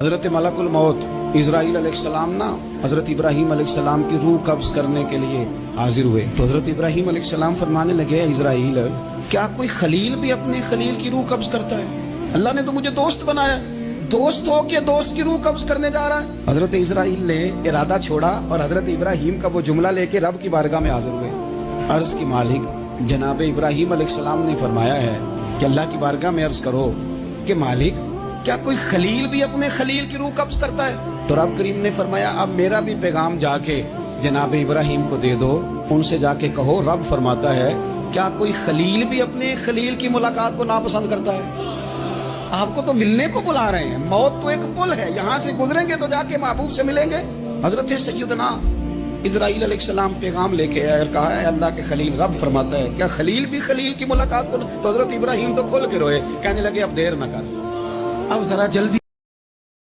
حضرت ملکل موت اسرائیل علیہ السلام نا حضرت ابراہیم علیہ السلام کی روح قبض کرنے کے لیے حاضر ہوئے تو حضرت ابراہیم علیہ السلام فرمانے لگے اسرائیل کیا کوئی خلیل بھی اپنے خلیل کی روح قبض کرتا ہے؟ اللہ نے تو مجھے دوست بنایا، دوست ہو کے دوست کی روح قبض کرنے جا رہا ہے۔ حضرت اسرائیل نے ارادہ چھوڑا اور حضرت ابراہیم کا وہ جملہ لے کے رب کی بارگاہ میں حاضر ہوئے۔ عرض کی مالک جناب ابراہیم علیہ السلام نے فرمایا ہے کہ اللہ کی بارگاہ میں عرض کرو کہ مالک کیا کوئی خلیل بھی اپنے خلیل کی روح قبض کرتا ہے؟ تو رب کریم نے فرمایا اب میرا بھی پیغام جا کے جناب ابراہیم کو دے دو، ان سے جا کے کہو رب فرماتا ہے کیا کوئی خلیل بھی اپنے خلیل کی ملاقات کو ناپسند کرتا ہے؟ آپ کو تو ملنے کو بلا رہے ہیں، موت تو ایک پل ہے، یہاں سے گزریں گے تو جا کے محبوب سے ملیں گے۔ حضرت سیدنا اسرائیل علیہ السلام پیغام لے کے آئے، کہا ہے اللہ کے خلیل رب فرماتا ہے کیا خلیل بھی خلیل کی ملاقات کو؟ تو حضرت ابراہیم تو کھل کے روئے، کہنے لگے اب دیر نہ کر، اب ذرا جلدی